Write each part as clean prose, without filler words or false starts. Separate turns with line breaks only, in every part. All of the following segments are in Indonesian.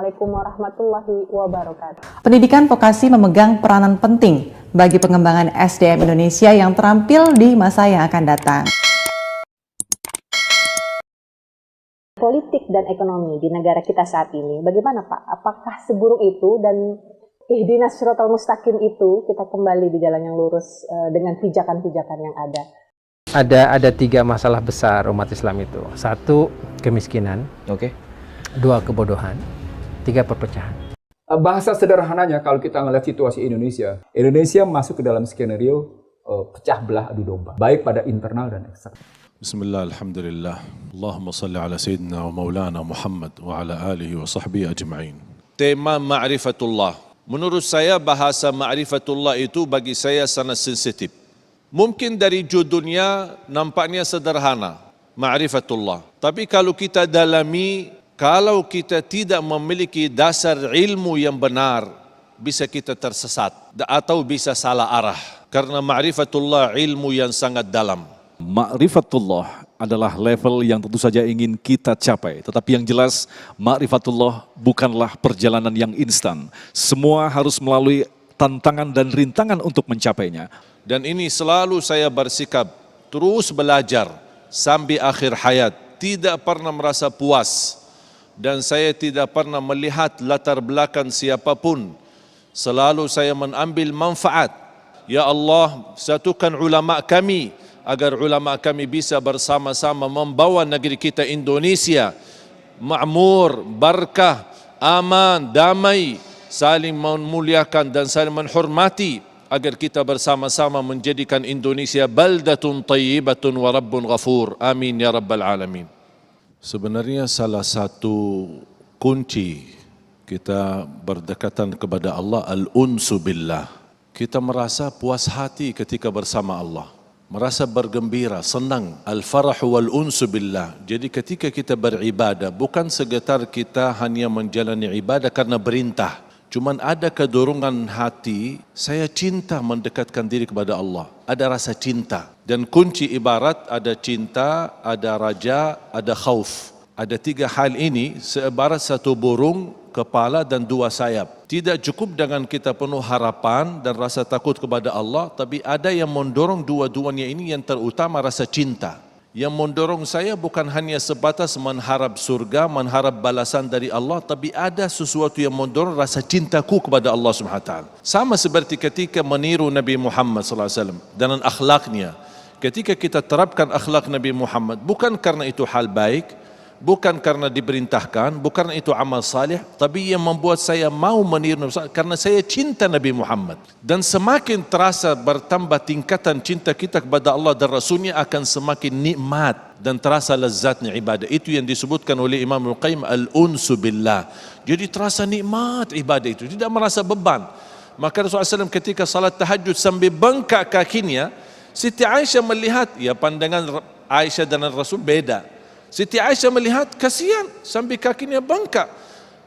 Wassalamualaikum warahmatullahi wabarakatuh.
Pendidikan vokasi memegang peranan penting bagi pengembangan SDM Indonesia yang terampil di masa yang akan datang.
Politik dan ekonomi di negara kita saat ini, bagaimana Pak? Apakah seburuk itu dan ihdinas siratal mustaqim itu kita kembali di jalan yang lurus dengan pijakan-pijakan yang ada?
Ada 3 masalah besar umat Islam itu. 1, kemiskinan. Dua, kebodohan. 3, perpecahan.
Bahasa sederhananya kalau kita melihat situasi Indonesia masuk ke dalam skenario pecah belah adu domba, baik pada internal dan eksternal.
Bismillah, alhamdulillah. Allahumma salli ala Sayyidina wa Maulana Muhammad wa ala alihi wa sahbihi ajma'in. Tema ma'rifatullah. Menurut saya bahasa ma'rifatullah itu bagi saya sangat sensitif. Mungkin dari judulnya nampaknya sederhana, ma'rifatullah. Tapi kalau kita dalami, kalau kita tidak memiliki dasar ilmu yang benar, bisa kita tersesat atau bisa salah arah. Karena ma'rifatullah ilmu yang sangat dalam.
Ma'rifatullah adalah level yang tentu saja ingin kita capai. Tetapi yang jelas, ma'rifatullah bukanlah perjalanan yang instan. Semua harus melalui tantangan dan rintangan untuk mencapainya.
Dan ini selalu saya bersikap terus belajar sampai akhir hayat. Tidak pernah merasa puas. Dan saya tidak pernah melihat latar belakang siapapun. Selalu saya mengambil manfaat. Ya Allah, satukan ulama kami agar ulama kami bisa bersama-sama membawa negeri kita Indonesia makmur, berkah, aman, damai, saling memuliakan dan saling menghormati agar kita bersama-sama menjadikan Indonesia baldatun tayyibatun wa rabbun ghafur. Amin ya rabbal alamin. Sebenarnya salah satu kunci kita berdekatan kepada Allah al-unsu billah. Kita merasa puas hati ketika bersama Allah. Merasa bergembira, senang. Al-farahu wal-unsu billah. Jadi ketika kita beribadah, bukan sekedar kita hanya menjalani ibadah karena perintah. Cuman ada kedorongan hati, saya cinta mendekatkan diri kepada Allah. Ada rasa cinta. Dan kunci ibarat ada cinta, ada raja, ada khauf. Ada 3 hal ini seibarat satu burung, kepala dan 2 sayap. Tidak cukup dengan kita penuh harapan dan rasa takut kepada Allah, tapi ada yang mendorong dua-duanya ini yang terutama rasa cinta. Yang mendorong saya bukan hanya sebatas mengharap surga, mengharap balasan dari Allah, tapi ada sesuatu yang mendorong rasa cintaku kepada Allah SWT. Sama seperti ketika meniru Nabi Muhammad SAW dengan akhlaknya. Ketika kita terapkan akhlak Nabi Muhammad, bukan karena itu hal baik, bukan karena diperintahkan, bukan karena itu amal salih, tapi yang membuat saya mau meniru Nabi SAW karena saya cinta Nabi Muhammad. Dan semakin terasa bertambah tingkatan cinta kita kepada Allah dan Rasulnya, akan semakin nikmat dan terasa lezatnya ibadah. Itu yang disebutkan oleh Imam Al-Qayyim al-unsu billah. Jadi terasa nikmat ibadah itu, tidak merasa beban. Maka Rasulullah SAW ketika salat tahajud sambil bengkak kakinya, Siti Aisyah melihat, ya pandangan Aisyah dan Rasul beda. Siti Aisyah melihat, kasihan sampai kakinya bengkak.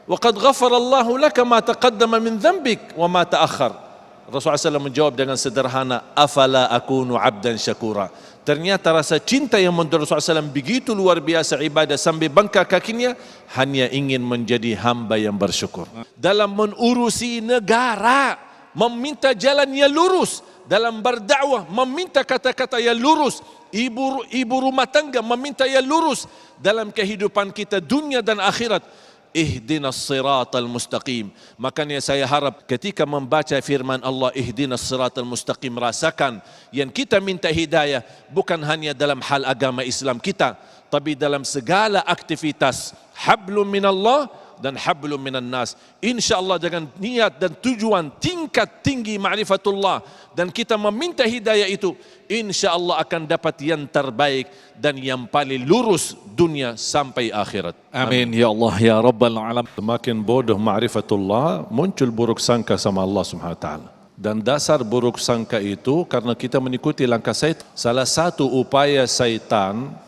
Wa qad ghafarallahu laka ma taqaddama min dhanbik wa ma ta'akhkhar. Rasulullah SAW menjawab dengan sederhana, afala akunu abdan syakura. Ternyata rasa cinta yang mendorong Rasulullah SAW begitu luar biasa ibadah sampai bengkak kakinya, hanya ingin menjadi hamba yang bersyukur. Dalam menurusi negara, meminta jalan yang lurus. Dalam berdakwah, meminta kata-kata yang lurus. Ibu rumah tangga meminta yang lurus. Dalam kehidupan kita dunia dan akhirat, ihdinas siratal mustaqim. Makanya saya harap ketika membaca firman Allah ihdinas siratal mustaqim, rasakan yang kita minta hidayah bukan hanya dalam hal agama Islam kita, tapi dalam segala aktivitas. Hablum minallah dan hablum minan nas. InsyaAllah dengan niat dan tujuan tingkat tinggi ma'rifatullah dan kita meminta hidayah itu, InsyaAllah akan dapat yang terbaik dan yang paling lurus dunia sampai akhirat.
Amin ya Allah ya Rabbal Alam.
Semakin bodoh ma'rifatullah, muncul buruk sangka sama Allah SWT. Dan dasar buruk sangka itu karena kita mengikuti langkah syaitan. Salah satu upaya syaitan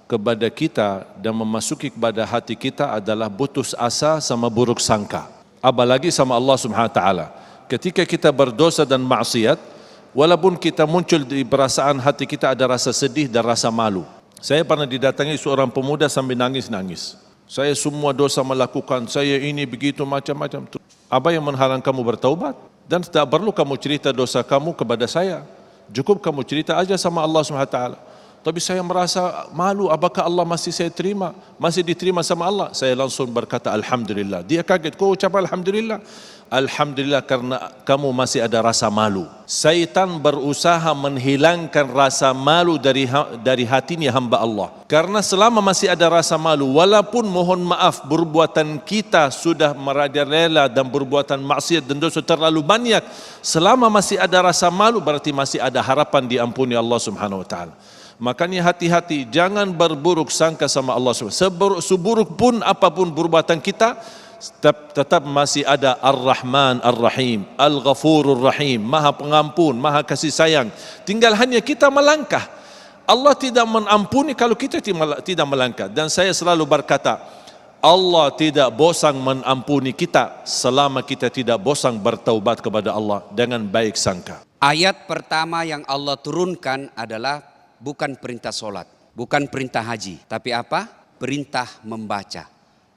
kepada kita dan memasuki kepada hati kita adalah putus asa sama buruk sangka. Apalagi sama Allah SWT. Ketika kita berdosa dan maksiat, walaupun kita muncul di perasaan hati kita ada rasa sedih dan rasa malu. Saya pernah didatangi seorang pemuda sambil nangis-nangis. Saya semua dosa melakukan, saya ini begitu macam-macam. Apa yang menghalang kamu bertaubat? Dan tak perlu kamu cerita dosa kamu kepada saya. Cukup kamu cerita aja sama Allah SWT. Tapi saya merasa malu, apakah Allah masih saya terima? Masih diterima sama Allah? Saya langsung berkata Alhamdulillah. Dia kaget, kau ucap Alhamdulillah? Alhamdulillah karena kamu masih ada rasa malu. Syaitan berusaha menghilangkan rasa malu dari hatinya hamba Allah. Karena selama masih ada rasa malu, walaupun mohon maaf perbuatan kita sudah merajalela dan perbuatan maksiat dan dosa terlalu banyak, selama masih ada rasa malu berarti masih ada harapan diampuni Allah Subhanahu wa taala. Makanya hati-hati, jangan berburuk sangka sama Allah SWT. Seburuk pun apapun perbuatan kita, tetap masih ada Ar-Rahman Ar-Rahim, Al-Ghafurur Rahim, Maha Pengampun, Maha Kasih Sayang. Tinggal hanya kita melangkah. Allah tidak mengampuni kalau kita tidak melangkah. Dan saya selalu berkata, Allah tidak bosan mengampuni kita selama kita tidak bosan bertaubat kepada Allah dengan baik sangka.
Ayat pertama yang Allah turunkan adalah bukan perintah solat, bukan perintah haji, tapi apa? Perintah membaca.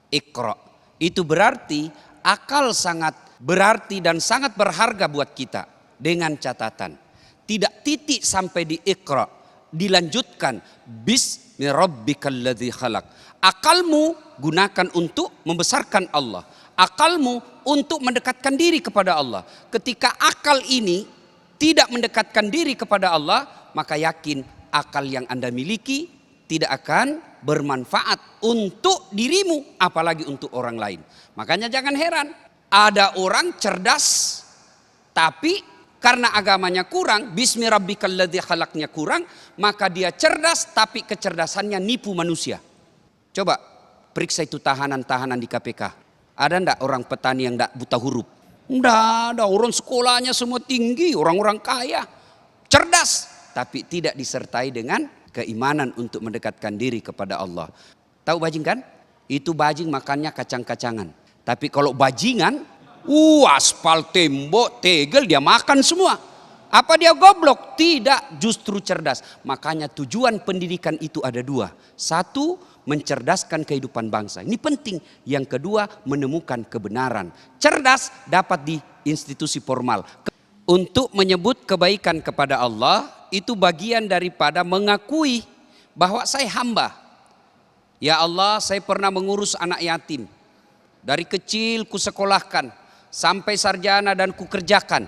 Iqra. Itu berarti akal sangat berarti dan sangat berharga buat kita. Dengan catatan, tidak titik sampai di Iqra, dilanjutkan Bismi rabbikal ladzi khalaq. Akalmu gunakan untuk membesarkan Allah. Akalmu untuk mendekatkan diri kepada Allah. Ketika akal ini tidak mendekatkan diri kepada Allah, maka yakin akal yang Anda miliki tidak akan bermanfaat untuk dirimu, apalagi untuk orang lain. Makanya jangan heran, ada orang cerdas, tapi karena agamanya kurang, Bismi rabbikal ladzi khalaqnya kurang, maka dia cerdas, tapi kecerdasannya nipu manusia. Coba periksa itu tahanan-tahanan di KPK. Ada enggak orang petani yang enggak buta huruf? Enggak ada, orang sekolahnya semua tinggi, orang-orang kaya, cerdas, tapi tidak disertai dengan keimanan untuk mendekatkan diri kepada Allah. Tahu bajing kan? Itu bajing makannya kacang-kacangan. Tapi kalau bajingan, aspal, tembok, tegel dia makan semua. Apa dia goblok? Tidak, justru cerdas. Makanya tujuan pendidikan itu ada dua. Satu, mencerdaskan kehidupan bangsa. Ini penting. Yang kedua, menemukan kebenaran. Cerdas dapat di institusi formal. Untuk menyebut kebaikan kepada Allah, itu bagian daripada mengakui bahwa saya hamba. Ya Allah, saya pernah mengurus anak yatim. Dari kecil ku sekolahkan, sampai sarjana dan ku kerjakan.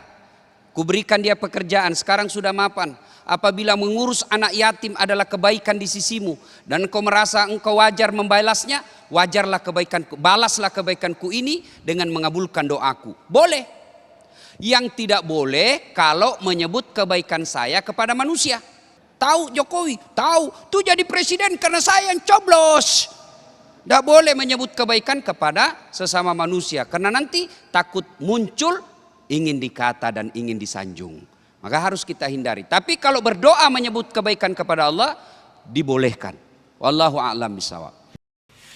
Ku berikan dia pekerjaan, sekarang sudah mapan. Apabila mengurus anak yatim adalah kebaikan di sisimu, dan engkau merasa engkau wajar membalasnya, wajarlah kebaikanku, balaslah kebaikanku ini dengan mengabulkan doaku. Boleh. Yang tidak boleh kalau menyebut kebaikan saya kepada manusia. Tahu Jokowi, tahu tuh jadi presiden karena saya yang coblos. Tidak boleh menyebut kebaikan kepada sesama manusia, karena nanti takut muncul ingin dikata dan ingin disanjung. Maka harus kita hindari. Tapi kalau berdoa menyebut kebaikan kepada Allah, dibolehkan. Wallahu a'lam bishawab.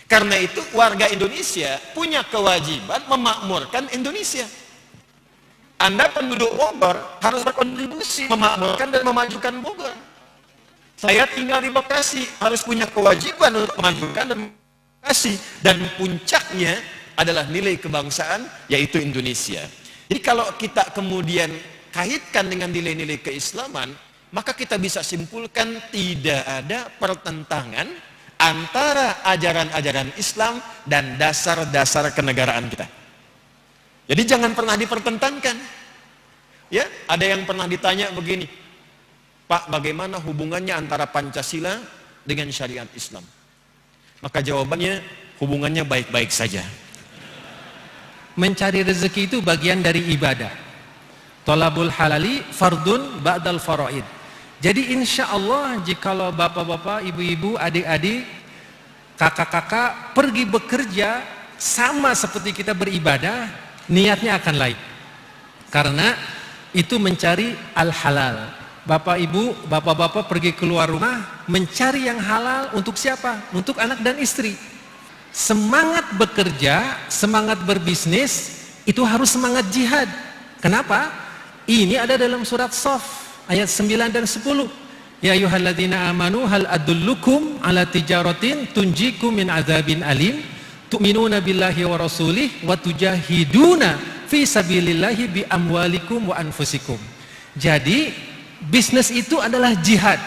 Karena itu warga Indonesia punya kewajiban memakmurkan Indonesia. Anda penduduk Bogor harus berkontribusi memakmurkan dan memajukan Bogor. Saya tinggal di Bekasi, harus punya kewajiban untuk memajukan dan Bekasi. Dan puncaknya adalah nilai kebangsaan, yaitu Indonesia. Jadi kalau kita kemudian kaitkan dengan nilai-nilai keislaman, maka kita bisa simpulkan tidak ada pertentangan antara ajaran-ajaran Islam dan dasar-dasar kenegaraan kita. Jadi jangan pernah dipertentangkan. Ya, ada yang pernah ditanya begini, Pak, bagaimana hubungannya antara Pancasila dengan syariat Islam? Maka jawabannya, hubungannya baik-baik saja.
Mencari rezeki itu bagian dari ibadah. Thalabul halali fardun ba'dal faraid. Jadi insya Allah jikalau bapak-bapak, ibu-ibu, adik-adik, kakak-kakak pergi bekerja sama seperti kita beribadah, niatnya akan lain. Karena itu mencari al-halal. Bapak ibu, bapak-bapak pergi keluar rumah mencari yang halal untuk siapa? Untuk anak dan istri. Semangat bekerja, semangat berbisnis, itu harus semangat jihad. Kenapa? Ini ada dalam surat Shaf ayat 9 dan 10. Ya ayyuhalladzina amanu hal adullukum ala tijaratin tunjikum min adzabin alim tu'minuna billahi wa rasulih wa tujahiduna fi sabilillahi bi amwalikum wa anfusikum. Jadi bisnis itu adalah jihad.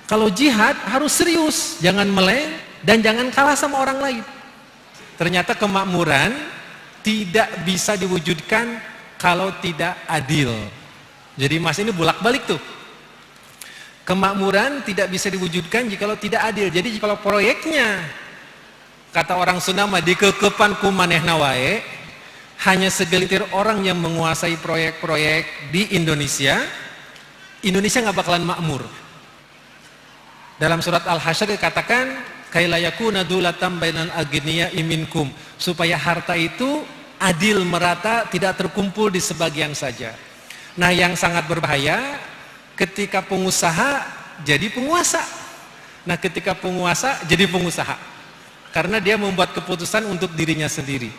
Kalau jihad harus serius, jangan meleng dan jangan kalah sama orang lain. Ternyata kemakmuran tidak bisa diwujudkan kalau tidak adil. Jadi Mas ini bolak-balik tuh. Kemakmuran tidak bisa diwujudkan jikalau tidak adil. Jadi kalau proyeknya, kata orang Sunda mah dikekepan ku manehna wae, hanya segelintir orang yang menguasai proyek-proyek di Indonesia, Indonesia nggak bakalan makmur. Dalam surat Al-Hasyr dikatakan kailayakuna dulatan bainal agniya minkum, supaya harta itu adil merata, tidak terkumpul di sebagian saja. Nah, yang sangat berbahaya ketika pengusaha jadi penguasa. Nah, ketika penguasa jadi pengusaha, karena dia membuat keputusan untuk dirinya sendiri.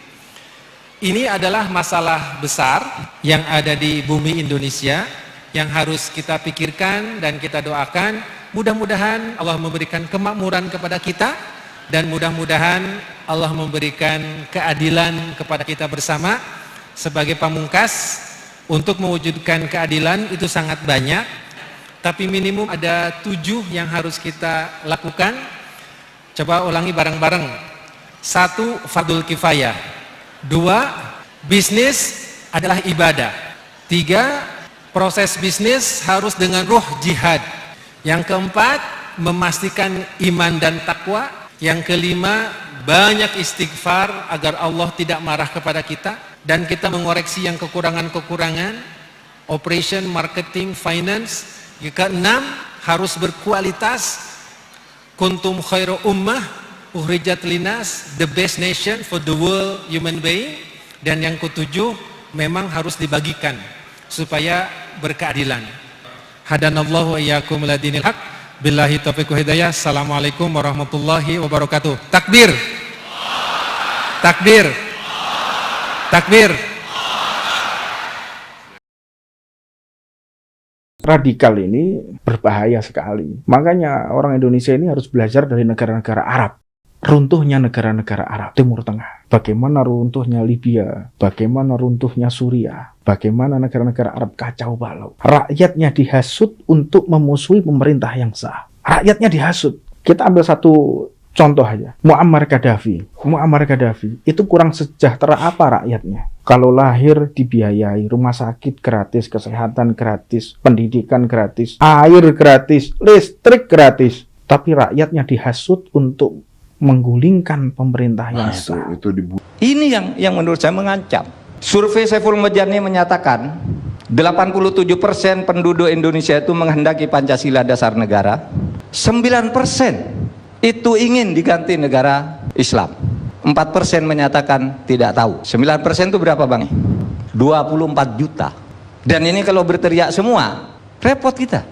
Ini adalah masalah besar yang ada di bumi Indonesia yang harus kita pikirkan dan kita doakan. Mudah-mudahan Allah memberikan kemakmuran kepada kita dan mudah-mudahan Allah memberikan keadilan kepada kita bersama. Sebagai pamungkas, untuk mewujudkan keadilan itu sangat banyak, tapi minimum ada 7 yang harus kita lakukan. Coba ulangi bareng-bareng. 1. Fardul kifayah. 2. Bisnis adalah ibadah. 3. Proses bisnis harus dengan ruh jihad. Yang keempat, memastikan iman dan takwa. Yang kelima, banyak istighfar agar Allah tidak marah kepada kita dan kita mengoreksi yang kekurangan-kekurangan. Operation, marketing, finance. Yang keenam, harus berkualitas. Kuntum khairu ummah ukhrijat linas, the best nation for the world human being. Dan yang ketujuh, memang harus dibagikan supaya berkeadilan. Hadanallahu wa iyyakum ila dinil haq. Billahi taufiq wa hidayah. Assalamualaikum warahmatullahi wabarakatuh. Takbir. Takbir. Takbir.
Radikal ini berbahaya sekali. Makanya orang Indonesia ini harus belajar dari negara-negara Arab. Runtuhnya negara-negara Arab Timur Tengah. Bagaimana runtuhnya Libya, bagaimana runtuhnya Suriah, bagaimana negara-negara Arab kacau balau. Rakyatnya dihasut untuk memusuhi pemerintah yang sah. Rakyatnya dihasut. Kita ambil satu contoh aja. Muammar Gaddafi. Muammar Gaddafi itu kurang sejahtera apa rakyatnya? Kalau lahir dibiayai, rumah sakit gratis, kesehatan gratis, pendidikan gratis, air gratis, listrik gratis. Tapi rakyatnya dihasut untuk menggulingkan pemerintah yang sah.
Ini yang menurut saya mengancam. Survei Saiful Mujani menyatakan 87% penduduk Indonesia itu menghendaki Pancasila dasar negara. 9% itu ingin diganti negara Islam. 4% menyatakan tidak tahu. 9% itu berapa Bang? 24 juta. Dan ini kalau berteriak semua, repot kita.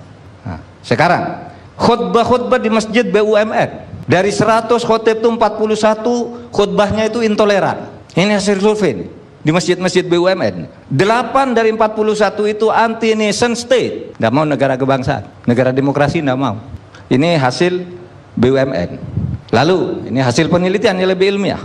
Nah, sekarang khutbah-khutbah di masjid BUMN. Dari 100 khotib itu 41 khutbahnya itu intoleran. Ini hasil survei di masjid-masjid BUMN. 8 dari 41 itu anti nation state. Tidak mau negara kebangsaan, negara demokrasi tidak mau. Ini hasil BUMN. Lalu ini hasil penelitian yang lebih ilmiah.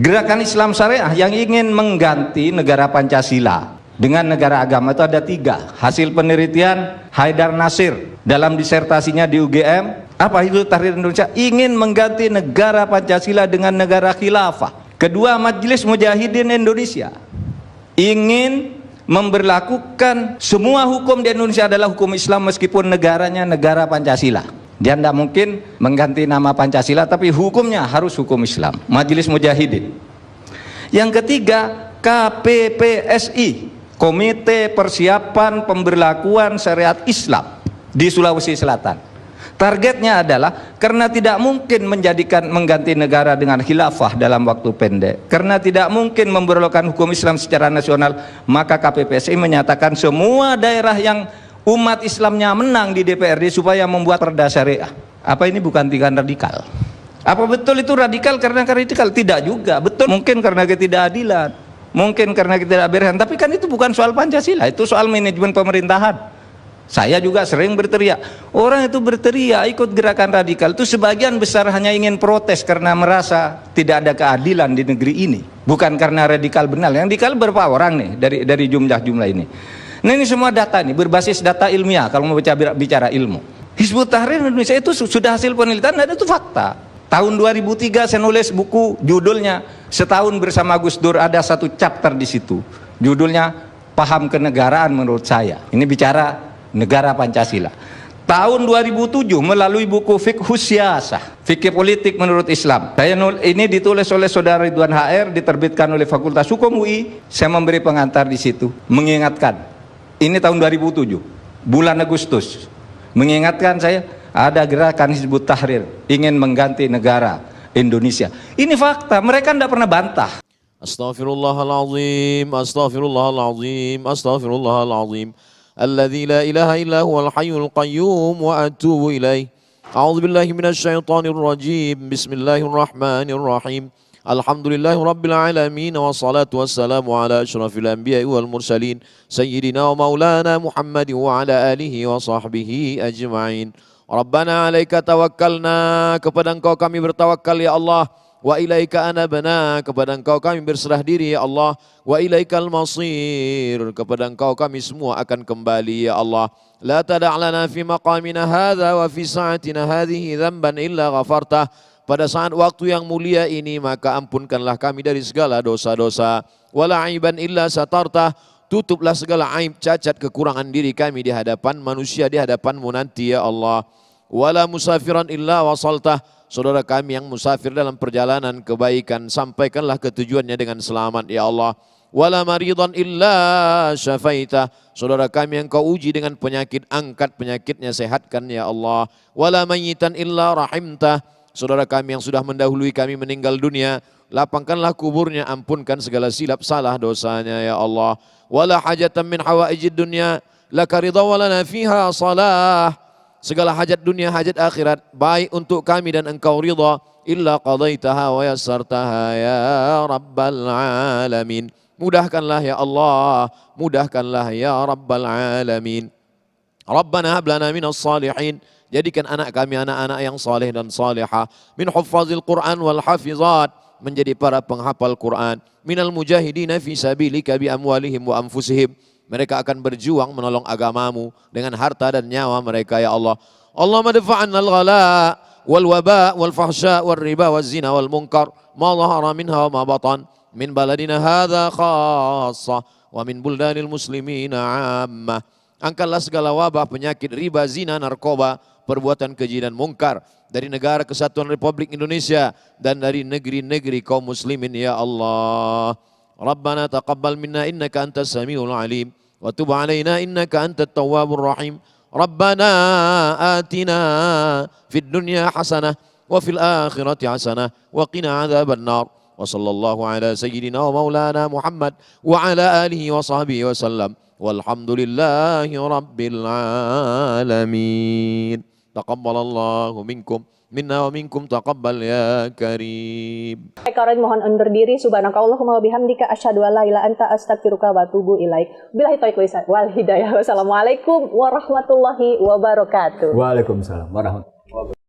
Gerakan Islam Syariah yang ingin mengganti negara Pancasila dengan negara agama itu ada 3. Hasil penelitian Haidar Nasir dalam disertasinya di UGM. Apa itu Tahrir Indonesia? Ingin mengganti negara Pancasila dengan negara khilafah. Kedua, Majelis Mujahidin Indonesia ingin memberlakukan semua hukum di Indonesia adalah hukum Islam meskipun negaranya negara Pancasila. Dia tidak mungkin mengganti nama Pancasila tapi hukumnya harus hukum Islam. Majelis Mujahidin. Yang ketiga, KPPSI, Komite Persiapan Pemberlakuan Syariat Islam di Sulawesi Selatan. Targetnya adalah karena tidak mungkin mengganti negara dengan khilafah dalam waktu pendek, karena tidak mungkin memberlakukan hukum Islam secara nasional, maka KPPSI menyatakan semua daerah yang umat Islamnya menang di DPRD supaya membuat perda syariah. Apa ini bukan tindakan radikal? Apa betul itu radikal karena radikal? Tidak juga. Betul mungkin karena ketidakadilan, mungkin karena ketidakberesan, tapi kan itu bukan soal Pancasila, itu soal manajemen pemerintahan. Saya juga sering berteriak. Orang itu berteriak ikut gerakan radikal itu sebagian besar hanya ingin protes karena merasa tidak ada keadilan di negeri ini. Bukan karena radikal benar. Yang radikal berapa orang nih dari jumlah-jumlah ini. Nah ini semua data nih, berbasis data ilmiah kalau mau bicara ilmu. Hizbut Tahrir Indonesia itu sudah hasil penelitian dan itu fakta. Tahun 2003 saya nulis buku judulnya Setahun Bersama Gus Dur, ada satu chapter di situ. Judulnya Paham Kenegaraan Menurut Saya. Ini bicara negara Pancasila. Tahun 2007 melalui buku Fiqhus Siyasah, Fikih Politik Menurut Islam. Ini ditulis oleh Saudara Ridwan HR, diterbitkan oleh Fakultas Hukum UI. Saya memberi pengantar di situ, mengingatkan. Ini tahun 2007, bulan Agustus. Mengingatkan saya, ada gerakan Hizbut Tahrir ingin mengganti negara Indonesia. Ini fakta, mereka tidak pernah bantah.
Astaghfirullahaladzim, astaghfirullahaladzim, astaghfirullahaladzim. Alladzi la ilaha illa huwal hayyul qayyum wa atubu ilaih. A'udzu billahi minasyaitonir rajim. Bismillahirrahmanirrahim. Alhamdulillahi rabbil alamin wassalatu wassalamu ala asyrafil anbiya'i wal mursalin sayyidina wa maulana Muhammadin wa ala alihi wa sahbihi ajma'in. Rabbana alaika tawakkalna, kepada Engkau kami bertawakal ya Allah. Wa ilaika anabna, kepada Engkau kami berserah diri ya Allah. Wa ilaikal masir, kepada Engkau kami semua akan kembali ya Allah. La tada' lana fi maqamina hadha wa fi sa'atina hadhihi dhanban illa ghafartah. Pada saat waktu yang mulia ini maka ampunkanlah kami dari segala dosa-dosa. Wala aiban illa satartah, tutuplah segala aib, cacat, kekurangan diri kami di hadapan manusia, di hadapan-Mu nanti ya Allah. Wala musafiran illa wasaltah, saudara kami yang musafir dalam perjalanan kebaikan, sampaikanlah ke tujuannya dengan selamat ya Allah. Wala maridan illa syafaitah, saudara kami yang Kau uji dengan penyakit, angkat penyakitnya, sehatkan ya Allah. Wala mayyitan illa rahimtah, saudara kami yang sudah mendahului kami meninggal dunia, lapangkanlah kuburnya, ampunkan segala silap salah dosanya ya Allah. Wala hajatan min hawaijid dunya laka ridha wa lana fiha salah, segala hajat dunia, hajat akhirat baik untuk kami dan Engkau ridha, illa qadaitaha wa yassartaha ya rabbal alamin. Mudahkanlah ya Allah, mudahkanlah ya rabbal alamin. Rabbana hab lana minas salihin, jadikan anak kami anak-anak yang saleh dan salihah. Min huffazil Quran wal hafizat, menjadi para penghafal Quran. Minal mujahidina fi sabilika bi amwalihim wa anfusihim, mereka akan berjuang menolong agamamu dengan harta dan nyawa mereka ya Allah. Allahumma dafa'anna al-ghala wal waba wal fahsya wal riba wal zina wal munkar ma dhahara minha wa ma batan min baladina hadha khassa wa min buldanil muslimina ammah. Angkatlah segala wabah, penyakit, riba, zina, narkoba, perbuatan keji dan mungkar dari negara Kesatuan Republik Indonesia dan dari negeri-negeri kaum muslimin ya Allah. Rabbana taqabbal minna innaka antas samiul alim wa tub alaina innaka antat tawwabur rahim. Rabbana atina fid dunya hasanah wa fil akhirati hasanah wa qina adzaban nar. Wa sallallahu ala sayyidina wa maulana Muhammad wa ala alihi wa sahbihi wa sallam. Walhamdulillahi rabbil alamin. Taqabbalallahu minkum minna wa minkum taqabbal ya karim.
Karen mohon undur diri. Subhanakallahumma wa bihamdika asyhadu an la ilaha anta astaghfiruka wa atubu ilaik. Billahi taufiq wal hidayah. Wassalamualaikum warahmatullahi wabarakatuh.
Waalaikumsalam warahmatullahi wabarakatuh.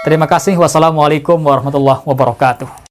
Terima kasih. Wassalamualaikum warahmatullahi wabarakatuh.